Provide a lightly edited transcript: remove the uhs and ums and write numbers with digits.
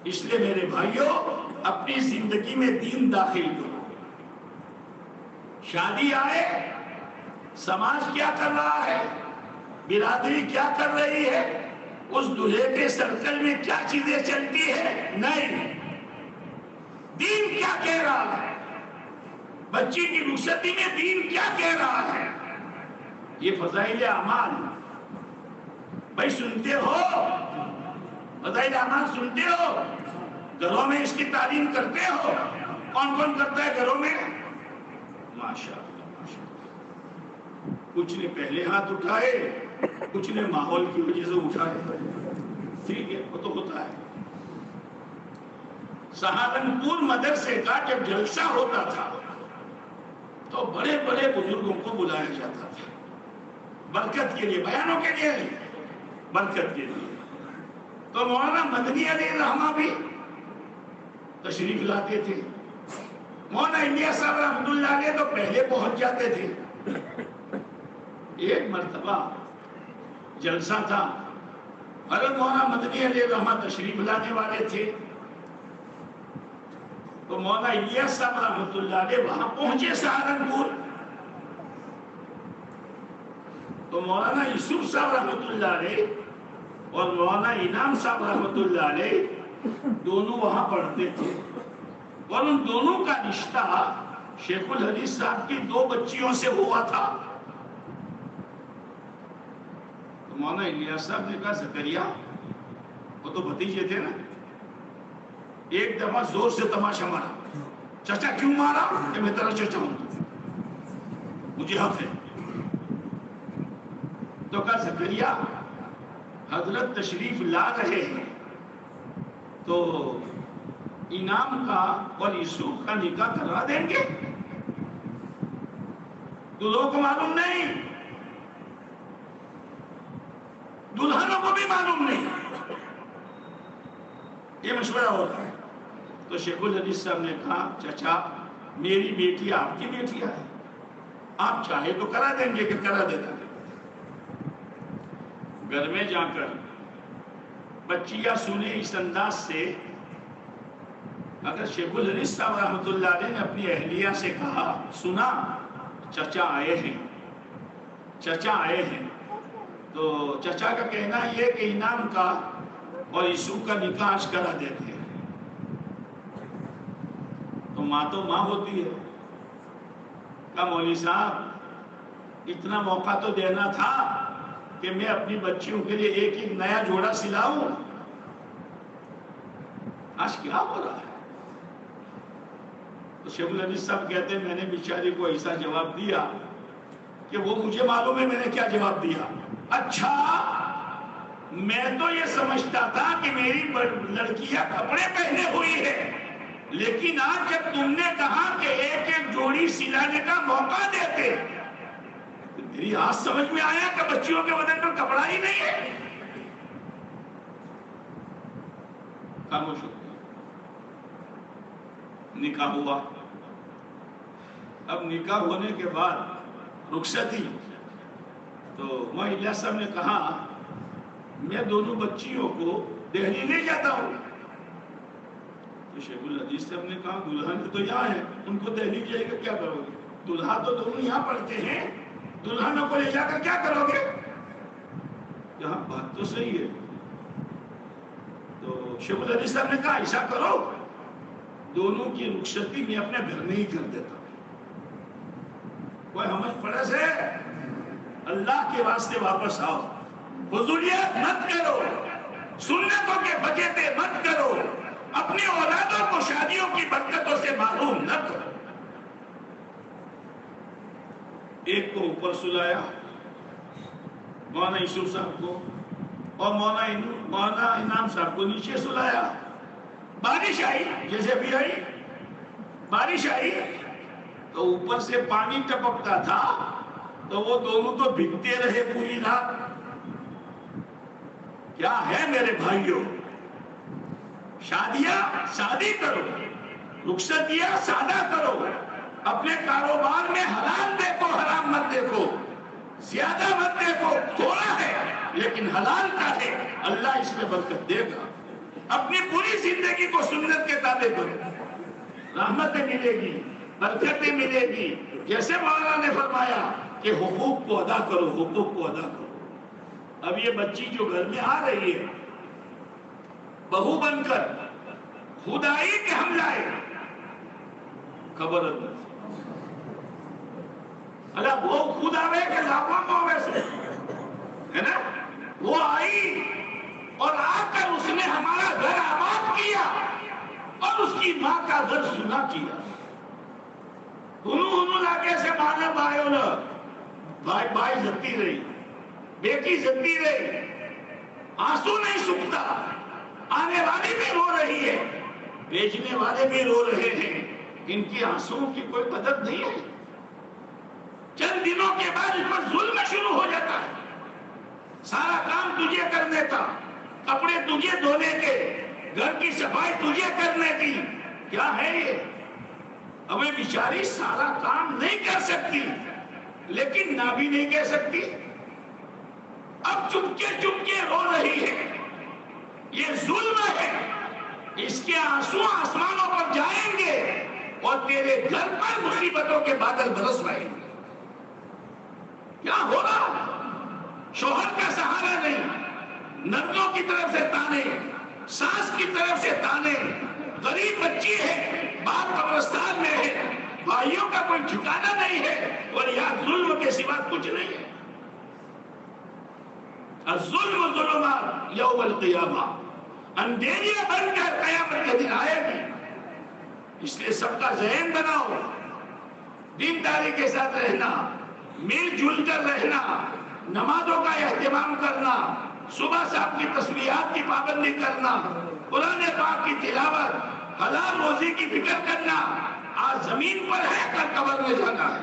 اس لیے میرے بھائیوں اپنی زندگی میں دین داخل کرو. شادی آئے سماج کیا کر رہا ہے، برادری کیا کر رہی ہے، اس دلہے کے سرکل میں کیا چیزیں چلتی ہے، نہیں، دین کیا کہہ رہا ہے، بچی کی رخصتی میں دین کیا کہہ رہا ہے. یہ فضائل اعمال بھائی سنتے ہو، فضائل اعمال سنتے ہو، گھروں میں اس کی تعلیم کرتے ہو. کون کون کرتا ہے گھروں میں؟ ماشاءاللہ ماشاءاللہ. کچھ نے پہلے ہاتھ اٹھائے، کچھ نے ماحول کی وجہ سے اٹھائے. ٹھیک ہے، وہ تو ہوتا ہے. سہارنپور مدرسے کا جب جلسہ ہوتا تھا تو بڑے بڑے بزرگوں کو بلایا جاتا تھا برکت کے لیے، بیانوں کے لیے نہیں، برکت کے لیے. تو مولانا مدنی علیہ الرحمہ بھی تشریف لاتے تھے. مولانا الیاس صاحب رحمۃ اللہ علیہ تو پہلے پہنچ جاتے تھے. ایک مرتبہ جلسہ تھا، حضرت مولانا مدنی علیہ الرحمہ تشریف لانے والے تھے. تو مولانا الیاس صاحب رحمۃ اللہ علیہ وہاں پہنچے سہارنپور. تو مولانا یوسف صاحب رحمۃ اللہ علیہ اور مولانا انعام صاحب رحمۃ اللہ علیہ دونوں وہاں پڑھتے تھے. اور ان دونوں کا رشتہ شیخ الحدیث صاحب کی 2 بچیوں سے ہوا تھا. تو مولانا الیاس صاحب نے کہا زکریا، وہ تو بھتیجے تھے نا، ایک دفعہ زور سے تماشا مارا. چچا کیوں مارا؟ کہ میں تیرا چچا ہوں، مجھے حق ہے. تو کہا زکریا حضرت تشریف لا رہے ہیں تو انعام کا اور یوسف کا نکاح کروا دیں گے؟ دلہوں کو معلوم نہیں، دلہنوں کو بھی معلوم نہیں. یہ مشورہ ہوتا ہے. تو شیخ الحدیث صاحب نے کہا چچا میری بیٹی آپ کی بیٹی ہے، آپ چاہے تو کرا دیں گے کہ کرا دیتا. گھر میں جا کر بچیاں سنے اس انداز سے. اگر شیخ الحدیث صاحب رحمۃ اللہ علیہ نے اپنی اہلیہ سے کہا سنا چچا آئے ہیں، چچا آئے ہیں، تو چچا کا کہنا یہ کہ انعام کا اور یوسف کا نکاح آج کرا دیتے ہیں، تو ماں ہوتی ہے. کہا مولوی صاحب اتنا موقع تو دینا تھا کہ میں اپنی بچیوں کے لیے ایک ایک نیا جوڑا سلاؤں. آج کیا ہو رہا ہے؟ تو شیخ الحدیث صاحب کہتے ہیں میں نے بیچاری کو ایسا جواب دیا کہ وہ مجھے معلوم ہے میں نے کیا جواب دیا. اچھا میں تو یہ سمجھتا تھا کہ میری لڑکیاں کپڑے پہنے ہوئی ہے، لیکن آج جب تم نے کہا کہ ایک ایک جوڑی سلانے کا موقع دیتے تو میری آج سمجھ میں آیا کہ بچیوں کے بدن پر کپڑا ہی نہیں ہے. خاموش ہو گیا. نکاح ہوا. اب نکاح ہونے کے بعد رخصتی. تو مولانا الیاس صاحب نے کہا میں دونوں بچیوں کو دہلی لے جاتا ہوں. تو شیخ الحدیث صاحب نے کہا دلہن تو یہاں ہے، ان کو دہلی جائے گا کیا کرو گے؟ دلہا تو دونوں یہاں پڑھتے ہیں، دلہنوں کو لے جا کر کیا کرو گے؟ یہاں بات تو صحیح ہے. تو شیخ الحدیث صاحب نے کہا ایسا کرو دونوں کی رخصتی میں اپنے گھر میں ہی کر دیتا ہوں. کوئی ہمیں پڑے سے اللہ کے واسطے واپس آؤ، فضولیات مت کرو، سنتوں کے بچیتے مت کرو، اپنی اولادوں کو شادیوں کی برکتوں سے محروم نہ کرو. ایک کو اوپر سلایا مولانا یوسف صاحب کو، اور مولانا انعام صاحب کو نیچے سلایا. بارش آئی، جیسے بھی آئی بارش آئی تو اوپر سے پانی ٹپکتا تھا تو وہ دونوں تو بھگتے رہے پوری رات. کیا ہے میرے بھائیوں، شادی کرو، رخصتیاں سادہ کرو، اپنے کاروبار میں حلال دیکھو، حرام مت دیکھو، زیادہ مت دیکھو، تھوڑا ہے لیکن حلال کا ہے، اللہ اس میں برکت دے گا. اپنی پوری زندگی کو سنت کے تابع کرو، رحمتیں ملے گی، برکتیں ملے گی۔ جیسے مولانا نے فرمایا کہ حقوق کو ادا کرو، حقوق کو ادا کرو۔ اب یہ بچی جو گھر میں آ رہی ہے بہو بن کر، خدائی کے ہم لائے خبر اللہ وہ خود آوے کہ لاپا پاوے سے ہے نا، وہ آئی اور آ کر اس نے ہمارا گھر آباد کیا اور اس کی ماں کا گھر سنا کیا۔ انہوں لاگے سے مانا بھائیوں نے بائی زدتی رہی، بیٹی زدتی رہی، آنسو نہیں سکتا، آنے والی بھی رو رہی ہے، بیچنے والے بھی رو رہے ہیں، ان کی آنسو کی کوئی قدر نہیں ہے۔ چند دنوں کے بعد اس پر ظلم شروع ہو جاتا ہے، سارا کام تجھے کرنے کا، کپڑے تجھے دھونے کے، گھر کی صفائی تجھے کرنے کی۔ کیا ہے یہ؟ ہمیں بیچاری سارا کام نہیں کر سکتی لیکن نہ بھی نہیں کہہ سکتی، اب چپکے چپکے رو رہی ہے۔ یہ ظلم ہے، اس کے آنسو آسمانوں پر جائیں گے اور تیرے گھر پر مصیبتوں کے بادل برس پائیں گے۔ کیا ہو رہا؟ شوہر کا سہارا نہیں، نردوں کی طرف سے تانے، ساس کی طرف سے تانے، غریب بچی ہے، باپ قبرستان میں ہے، بھائیوں کا کوئی ٹھکانہ نہیں ہے، اور یہاں ظلم کے سوا کچھ نہیں ہے۔ الظلم ظلمات یوم القیامہ، اندھیریاں بن کر قیامت کے دن آئے گی۔ اس لیے سب کا ذہن بناؤ، دینداری کے ساتھ رہنا، مل جل کر رہنا، نمازوں کا اہتمام کرنا، صبح شام کی تسبیحات کی پابندی کرنا، قرآن پاک کی تلاوت، حلال روزی کی فکر کرنا۔ آج زمین پر ہے، کل قبر میں جانا ہے۔